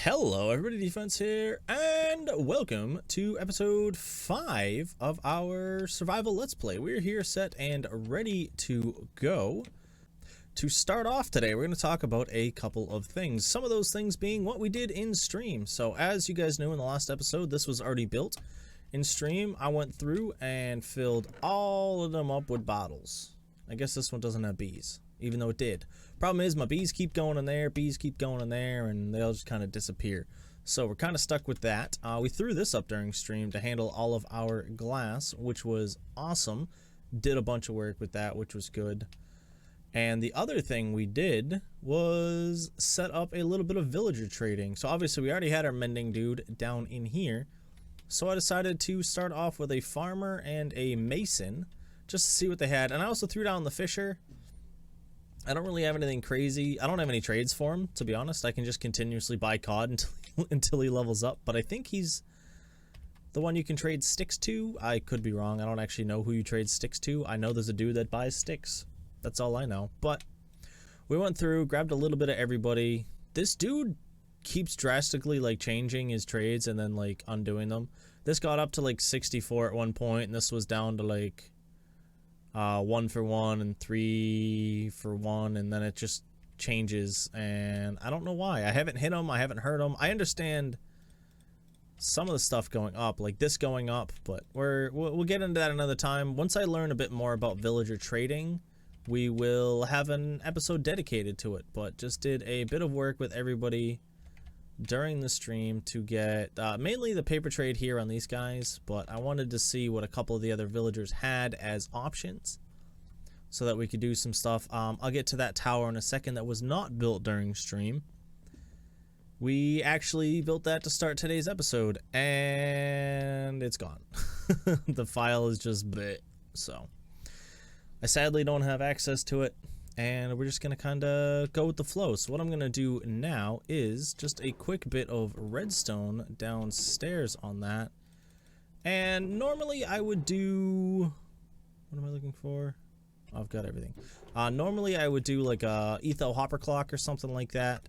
Hello everybody, Defense here, and welcome to episode 5 of our survival let's play. We're here set and ready to go. To start off today, we're going to talk about a couple of things. Some of those things being what we did in stream. So as you guys knew in the last episode, this was already built. In stream, I went through and filled all of them up with bottles. I guess this one doesn't have bees, even though it did. Problem is, my bees keep going in there, and they all just kind of disappear. So we're kind of stuck with that. We threw this up during stream to handle all of our glass, which was awesome. Did a bunch of work with that, which was good. And the other thing we did was set up a little bit of villager trading. So obviously we already had our mending dude down in here. So I decided to start off with a farmer and a mason, just to see what they had. And I also threw down the fisher. I don't really have anything crazy. I don't have any trades for him, to be honest. I can just continuously buy cod until he levels up. But I think he's the one you can trade sticks to. I could be wrong. I don't actually know who you trade sticks to. I know there's a dude that buys sticks. That's all I know. But we went through, grabbed a little bit of everybody. This dude keeps drastically like changing his trades and then like undoing them. This got up to like 64 at one point, and this was down to like 1 for 1 and 3 for 1, and then it just changes, and I don't know why. I haven't hit him, I haven't hurt him. I understand some of the stuff going up, like this going up, but we'll get into that another time. Once I learn a bit more about villager trading, we will have an episode dedicated to it. But just did a bit of work with everybody during the stream to get mainly the paper trade here on these guys, but I wanted to see what a couple of the other villagers had as options so that we could do some stuff. I'll get to that tower in a second that was not built during stream. We actually built that to start today's episode, and it's gone. The file is just bleh. So I sadly don't have access to it, and we're just gonna kind of go with the flow. So what I'm gonna do now is just a quick bit of redstone downstairs on that. And normally I would do, what am I looking for? Oh, I've got everything. Normally I would do like a etho hopper clock or something like that,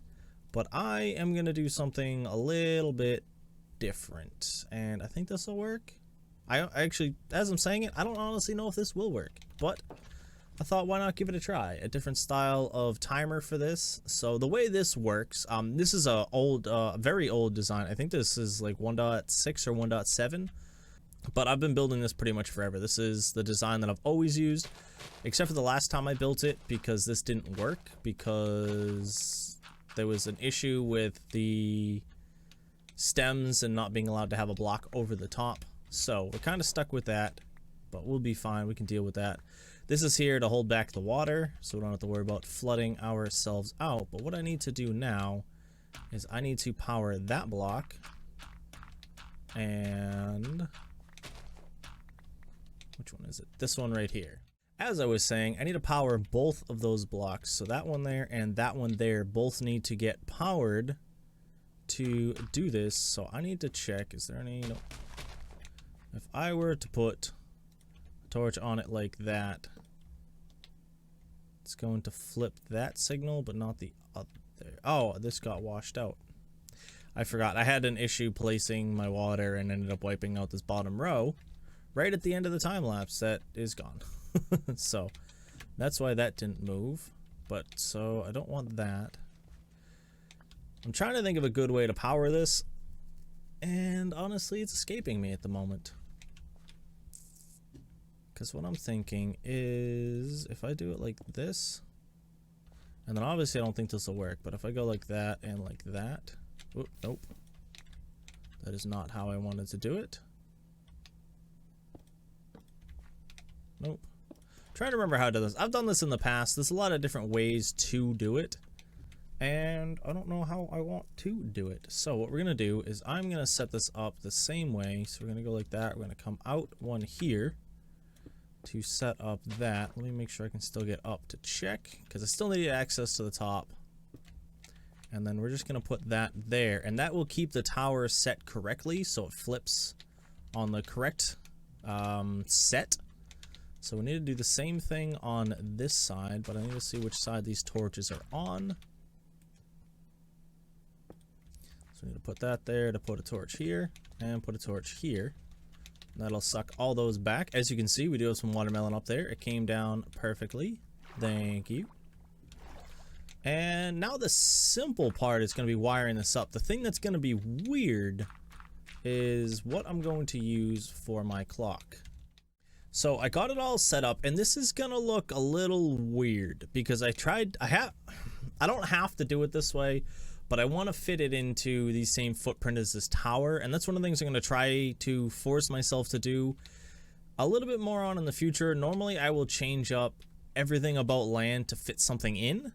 but I am gonna do something a little bit different, and I think this will work. I actually, as I'm saying it, I don't honestly know if this will work, but I thought, why not give it a try? A different style of timer for this. So the way this works, this is a old, very old design. I think this is like 1.6 or 1.7, but I've been building this pretty much forever. This is the design that I've always used, except for the last time I built it, because this didn't work, because there was an issue with the stems and not being allowed to have a block over the top. So we're kind of stuck with that, but we'll be fine. We can deal with that. This is here to hold back the water, so we don't have to worry about flooding ourselves out. But what I need to do now is I need to power that block, and which one is it? This one right here. As I was saying, I need to power both of those blocks. So that one there and that one there both need to get powered to do this. So I need to check, is there any, no. If I were to put a torch on it like that, it's going to flip that signal, but not the other. Oh, this got washed out. I forgot. I had an issue placing my water and ended up wiping out this bottom row right at the end of the time lapse. That is gone. So that's why that didn't move. But so I don't want that. I'm trying to think of a good way to power this, and honestly, it's escaping me at the moment. Because what I'm thinking is, if I do it like this, and then obviously I don't think this will work, but if I go like that and like that, oop, nope, that is not how I wanted to do it. Nope. Trying to remember how to do this. I've done this in the past. There's a lot of different ways to do it, and I don't know how I want to do it. So what we're gonna do is I'm gonna set this up the same way. So we're gonna go like that. We're gonna come out one here to set up that. Let me make sure I can still get up to check, because I still need access to the top. And then we're just gonna put that there, and that will keep the tower set correctly, so it flips on the correct set. So we need to do the same thing on this side, but I need to see which side these torches are on. So we need to put that there, to put a torch here, and put a torch here. That'll suck all those back. As you can see, we do have some watermelon up there. It came down perfectly. Thank you. And now the simple part is going to be wiring this up. The thing that's going to be weird is what I'm going to use for my clock. So I got it all set up, and this is going to look a little weird because I don't have to do it this way, but I want to fit it into the same footprint as this tower, and that's one of the things I'm going to try to force myself to do a little bit more on in the future. Normally I will change up everything about land to fit something in,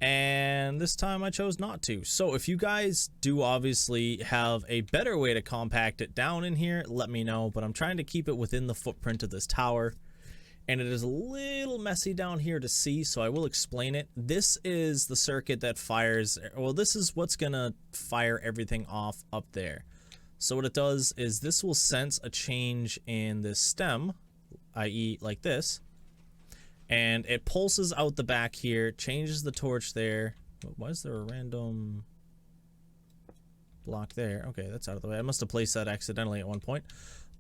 and this time I chose not to. So if you guys do obviously have a better way to compact it down in here, let me know, but I'm trying to keep it within the footprint of this tower. And it is a little messy down here to see, so I will explain it. This is the circuit that fires, well, this is what's gonna fire everything off up there. So what it does is this will sense a change in this stem, i.e. like this, and it pulses out the back here, changes the torch there. Why is there a random block there? Okay, that's out of the way. I must have placed that accidentally at one point.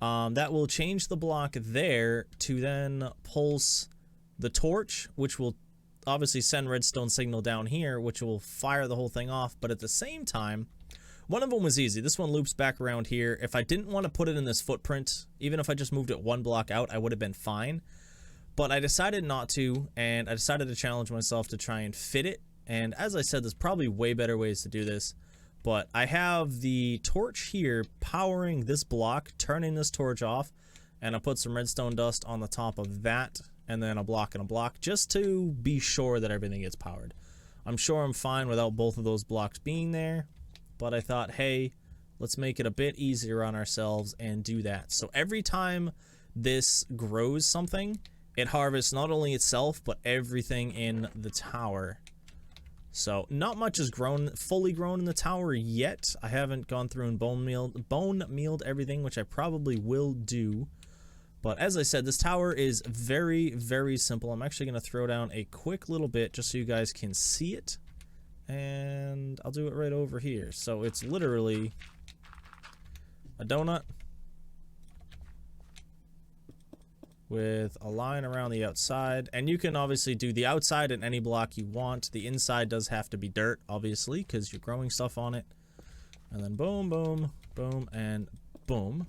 That will change the block there to then pulse the torch, which will obviously send redstone signal down here, which will fire the whole thing off. But at the same time, one of them was easy. This one loops back around here. If I didn't want to put it in this footprint, even if I just moved it one block out, I would have been fine. But I decided not to, and I decided to challenge myself to try and fit it. And as I said, there's probably way better ways to do this. But I have the torch here powering this block, turning this torch off, and I put some redstone dust on the top of that, and then a block and a block, just to be sure that everything gets powered. I'm sure I'm fine without both of those blocks being there, but I thought, hey, let's make it a bit easier on ourselves and do that. So every time this grows something, it harvests not only itself, but everything in the tower. So not much is fully grown in the tower yet. I haven't gone through and bone mealed everything, which I probably will do. But as I said, this tower is very, very simple. I'm actually going to throw down a quick little bit just so you guys can see it. And I'll do it right over here. So it's literally a donut with a line around the outside, and you can obviously do the outside in any block you want. The inside does have to be dirt, obviously, because you're growing stuff on it. And then boom, boom, boom, and boom.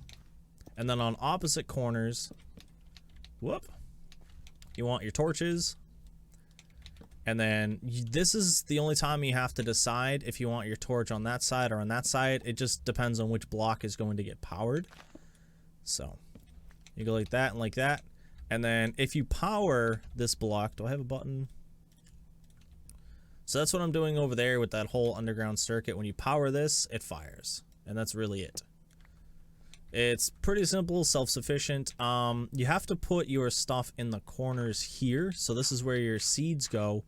And then on opposite corners, whoop, you want your torches. And then this is the only time you have to decide if you want your torch on that side or on that side. It just depends on which block is going to get powered. So you go like that and like that. And then if you power this block, do I have a button? So that's what I'm doing over there with that whole underground circuit. When you power this, it fires. And that's really it. It's pretty simple, self-sufficient. You have to put your stuff in the corners here. So this is where your seeds go.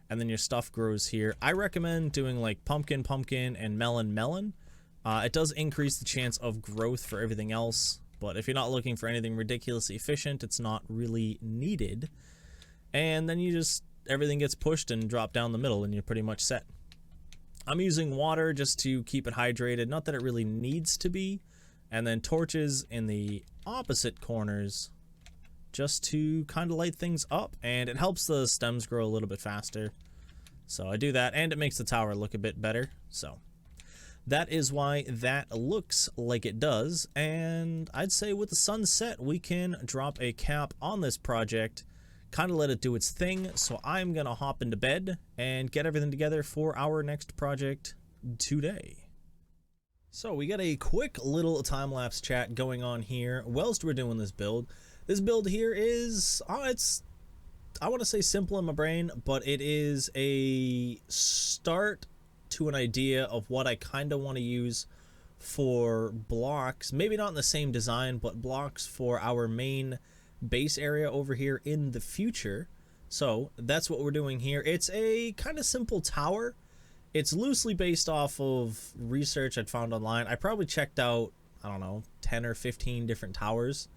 And then your stuff grows here. I recommend doing like pumpkin, pumpkin, and melon, melon. It does increase the chance of growth for everything else. But if you're not looking for anything ridiculously efficient, it's not really needed. And then you just, everything gets pushed and dropped down the middle and you're pretty much set. I'm using water just to keep it hydrated. Not that it really needs to be. And then torches in the opposite corners just to kind of light things up. And it helps the stems grow a little bit faster. So I do that, and it makes the tower look a bit better. So that is why that looks like it does, and I'd say with the sunset we can drop a cap on this project, kind of let it do its thing. So I'm gonna hop into bed and get everything together for our next project today. So we got a quick little time-lapse chat going on here whilst we're doing this build. This build here is, it's, I want to say simple in my brain, but it is a start to an idea of what I kind of want to use for blocks, maybe not in the same design, but blocks for our main base area over here in the future. So that's what we're doing here. It's a kind of simple tower. It's loosely based off of research I'd found online. I probably checked out, I don't know, 10 or 15 different towers,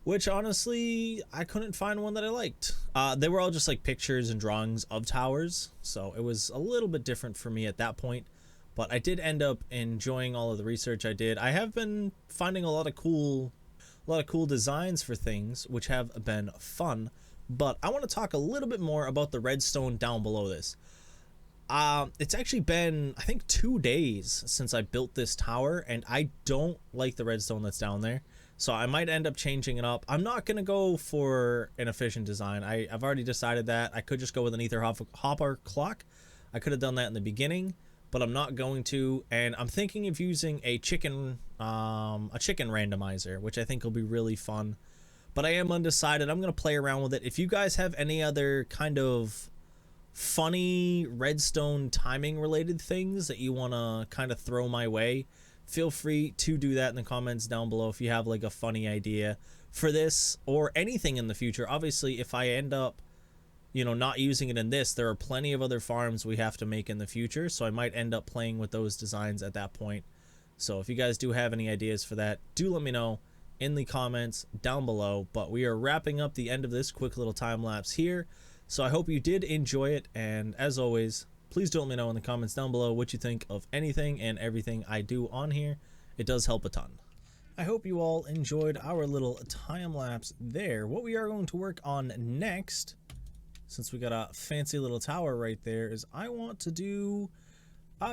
which honestly, I couldn't find one that I liked. They were all just like pictures and drawings of towers, so it was a little bit different for me at that point. But I did end up enjoying all of the research I did. I have been finding a lot of cool designs for things, which have been fun. But I want to talk a little bit more about the redstone down below this. It's actually been, I think, 2 days since I built this tower, and I don't like the redstone that's down there. So I might end up changing it up. I'm not going to go for an efficient design. I've already decided that. I could just go with an ether hopper clock. I could have done that in the beginning, but I'm not going to. And I'm thinking of using a chicken randomizer, which I think will be really fun. But I am undecided. I'm going to play around with it. If you guys have any other kind of funny redstone timing related things that you want to kind of throw my way, feel free to do that in the comments down below if you have like a funny idea for this or anything in the future. Obviously, if I end up, you know, not using it in this, there are plenty of other farms we have to make in the future, so I might end up playing with those designs at that point. So if you guys do have any ideas for that, do let me know in the comments down below. But we are wrapping up the end of this quick little time lapse here, so I hope you did enjoy it, and as always, please do let me know in the comments down below what you think of anything and everything I do on here. It does help a ton. I hope you all enjoyed our little time lapse there. What we are going to work on next, since we got a fancy little tower right there, is I want to do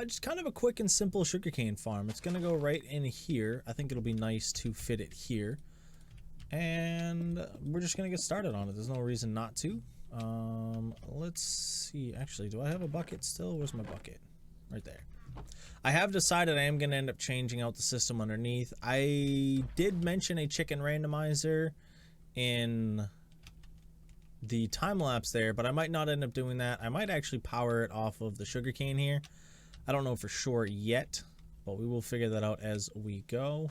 just kind of a quick and simple sugarcane farm. It's going to go right in here. I think it'll be nice to fit it here. And we're just going to get started on it. There's no reason not to. Let's see. Actually, do I have a bucket still? Where's my bucket? Right there. I have decided I am going to end up changing out the system underneath. I did mention a chicken randomizer in the time lapse there, but I might not end up doing that. I might actually power it off of the sugarcane here. I don't know for sure yet, but we will figure that out as we go.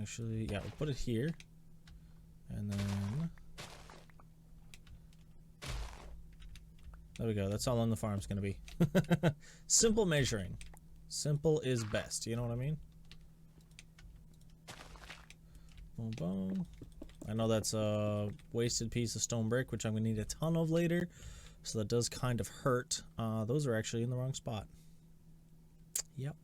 Actually, yeah, we'll put it here. And then there we go. That's how long the farm's going to be. Simple measuring. Simple is best. You know what I mean? Boom, boom. I know that's a wasted piece of stone brick, which I'm going to need a ton of later. So that does kind of hurt. Those are actually in the wrong spot. Yep.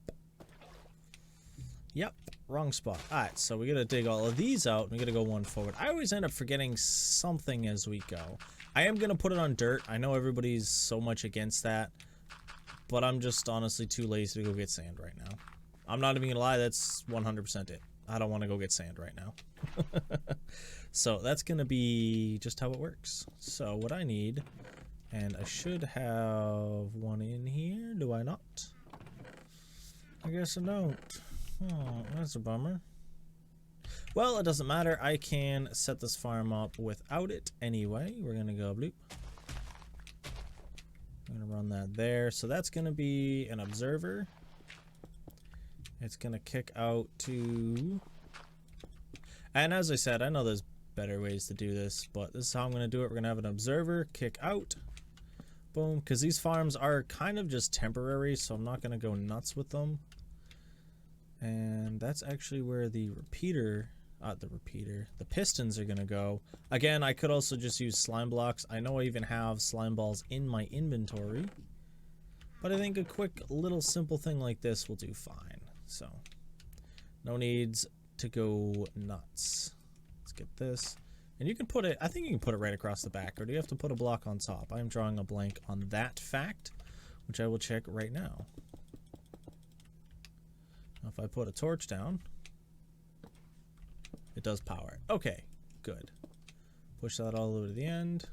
Yep. Wrong spot. Alright, so we got to dig all of these out. We got to go one forward. I always end up forgetting something as we go. I am going to put it on dirt. I know everybody's so much against that, but I'm just honestly too lazy to go get sand right now. I'm not even going to lie, that's 100% it. I don't want to go get sand right now. So that's going to be just how it works. So what I need, and I should have one in here, do I not? I guess I don't. Oh, that's a bummer. Well, it doesn't matter. I can set this farm up without it anyway. We're going to go bloop. I'm going to run that there. So that's going to be an observer. It's going to kick out to... And as I said, I know there's better ways to do this, but this is how I'm going to do it. We're going to have an observer kick out. Boom. Because these farms are kind of just temporary, so I'm not going to go nuts with them. And that's actually where the the pistons are going to go. Again, I could also just use slime blocks. I know I even have slime balls in my inventory, but I think a quick little simple thing like this will do fine. So no needs to go nuts. Let's get this. And you can put it, I think you can put it right across the back, or do you have to put a block on top? I'm drawing a blank on that fact, which I will check right now. If I put a torch down, it does power it. Okay, good. Push that all the way to the end.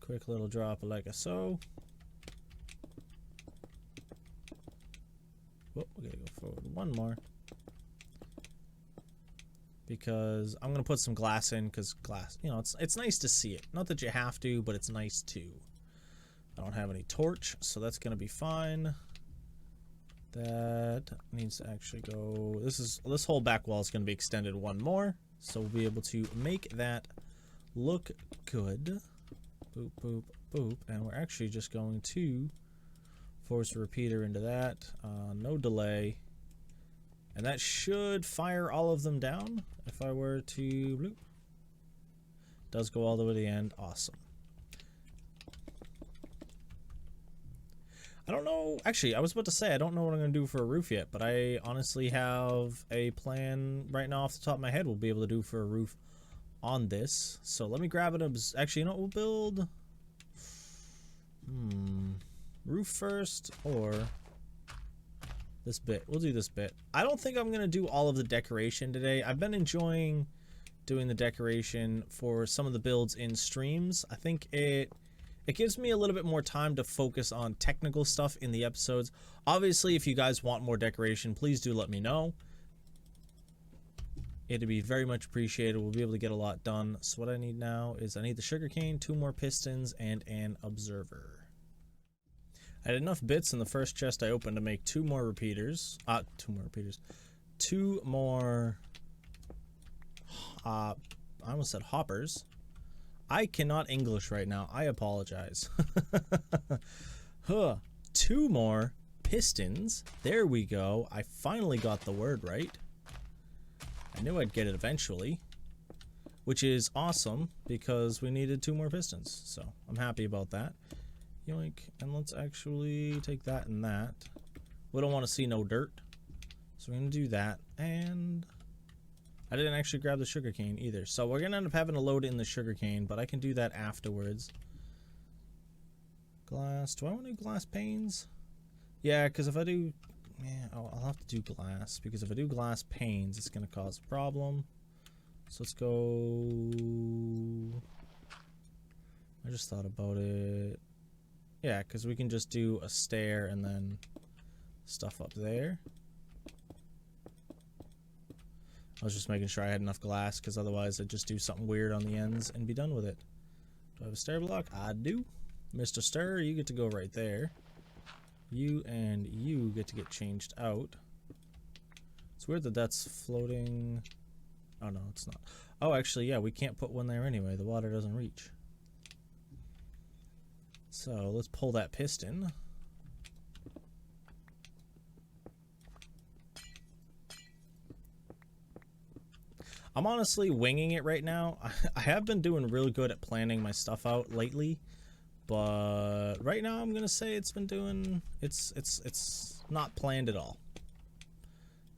Quick little drop like a so. Whoa, we gotta go forward one more. Because I'm gonna put some glass in, because glass, you know, it's nice to see it. Not that you have to, but it's nice too. I don't have any torch, so that's gonna be fine. That needs to actually go. This whole back wall is going to be extended one more, so we'll be able to make that look good. Boop, boop, boop, and we're actually just going to force a repeater into that. No delay, and that should fire all of them down. If I were to bloop, does go all the way to the end. Awesome. I don't know. Actually, I was about to say I don't know what I'm going to do for a roof yet, but I honestly have a plan right now off the top of my head we'll be able to do for a roof on this. So let me grab it. Actually, you know what? We'll build roof first, or this bit. We'll do this bit. I don't think I'm going to do all of the decoration today. I've been enjoying doing the decoration for some of the builds in streams. I think it gives me a little bit more time to focus on technical stuff in the episodes. Obviously, if you guys want more decoration, please do let me know. It'd be very much appreciated. We'll be able to get a lot done. So what I need now is I need the sugarcane, 2 more pistons, and an observer. I had enough bits in the first chest I opened to make 2 more repeaters. 2 more I almost said hoppers. I cannot English right now. I apologize. 2 more pistons. There we go. I finally got the word right. I knew I'd get it eventually, which is awesome because we needed 2 more pistons. So I'm happy about that. Yoink. And let's actually take that and that. We don't want to see no dirt. So we're going to do that. And I didn't actually grab the sugarcane either. So we're going to end up having to load in the sugarcane, but I can do that afterwards. Glass. Do I want to do glass panes? Yeah, because if I do... Yeah, I'll have to do glass, because if I do glass panes, it's going to cause a problem. So let's go... I just thought about it. Yeah, because we can just do a stair and then stuff up there. I was just making sure I had enough glass, because otherwise I'd just do something weird on the ends and be done with it. Do I have a stair block? I do. Mr. Stir, you get to go right there. You and you get to get changed out. It's weird that that's floating. Oh, no, it's not. Oh, actually, yeah, we can't put one there anyway. The water doesn't reach. So let's pull that piston. I'm honestly winging it right now. I have been doing really good at planning my stuff out lately, but right now I'm gonna say it's not planned at all.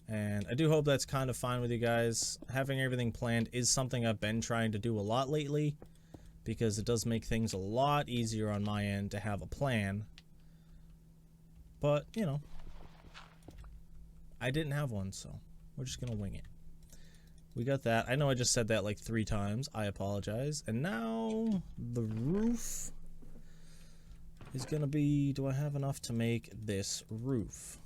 And I do hope that's kind of fine with you guys. Having everything planned is something I've been trying to do a lot lately, because it does make things a lot easier on my end to have a plan. But, you know, I didn't have one, so we're just gonna wing it. We got that. I know I just said that like 3 times. I apologize. And now the roof is gonna be... Do I have enough to make this roof?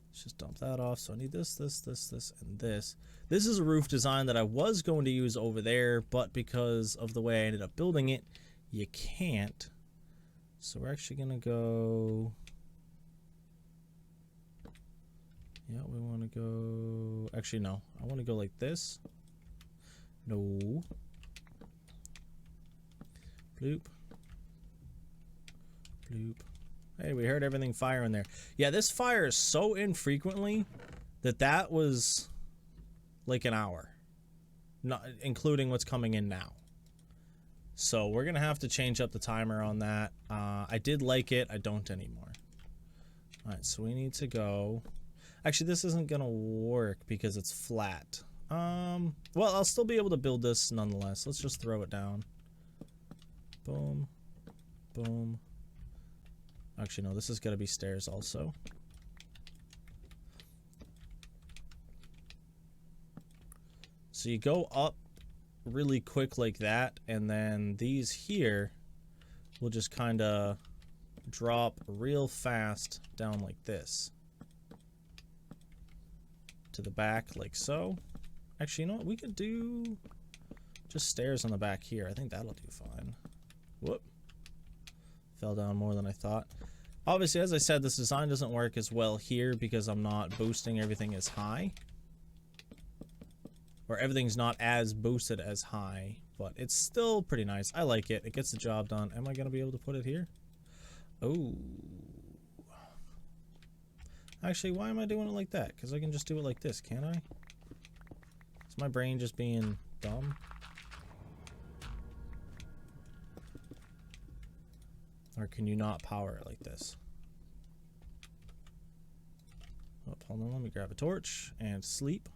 Let's just dump that off. So I need this, and this. This is a roof design that I was going to use over there, but because of the way I ended up building it, you can't. So we're actually gonna go... Yeah, we want to go... Actually, no. I want to go like this. No. Bloop. Bloop. Hey, we heard everything fire in there. Yeah, this fires so infrequently that was like an hour. Not including what's coming in now. So we're going to have to change up the timer on that. I did like it. I don't anymore. Alright, so we need to go... Actually, this isn't gonna work because it's flat. Well, I'll still be able to build this nonetheless. Let's just throw it down. Boom. Boom. Actually, no, this is gonna be stairs also. So you go up really quick like that, and then these here will just kind of drop real fast down like this. To the back like so. Actually, you know what? We could do just stairs on the back here. I think that'll do fine. Whoop. Fell down more than I thought. Obviously, as I said, this design doesn't work as well here because I'm not boosting everything as high. Or everything's not as boosted as high, but it's still pretty nice. I like it. It gets the job done. Am I going to be able to put it here? Oh. Actually, why am I doing it like that? Because I can just do it like this, can't I? Is my brain just being dumb? Or can you not power it like this? Oh, hold on, let me grab a torch and sleep.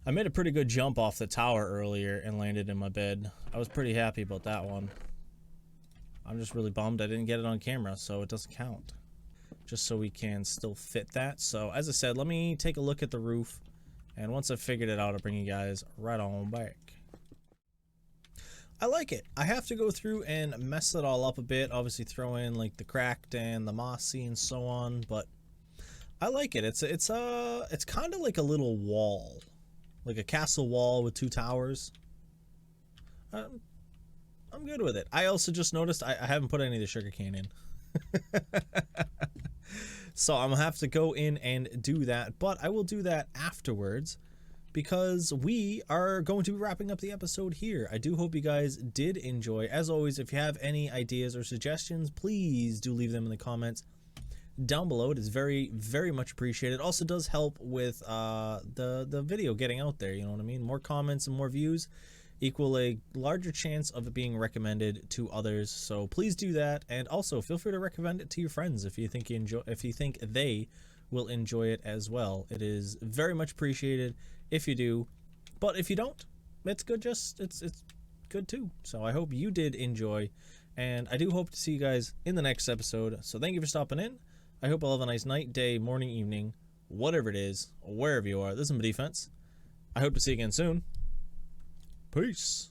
I made a pretty good jump off the tower earlier and landed in my bed. I was pretty happy about that one. I'm just really bummed I didn't get it on camera, so it doesn't count. Just so we can still fit that. So, as I said, let me take a look at the roof. And once I've figured it out, I'll bring you guys right on back. I like it. I have to go through and mess it all up a bit. Obviously throw in like the cracked and the mossy and so on, but I like it. It's kind of like a little wall. Like a castle wall with 2 towers. I'm good with it. I also just noticed I haven't put any of the sugarcane in. So I'm gonna have to go in and do that, but I will do that afterwards because we are going to be wrapping up the episode here. I do hope you guys did enjoy. As always, if you have any ideas or suggestions, please do leave them in the comments down below. It is very, very much appreciated. It also does help with the video getting out there, you know what I mean? More comments and more views equal a larger chance of it being recommended to others, so please do that. And also feel free to recommend it to your friends if you think they will enjoy it as well. It is very much appreciated if you do, but if you don't, it's good. It's good too. So I hope you did enjoy, and I do hope to see you guys in the next episode. So thank you for stopping in. I hope you'll have a nice night, day, morning, evening, whatever it is, wherever you are. This is my defense. I hope to see you again soon. Peace.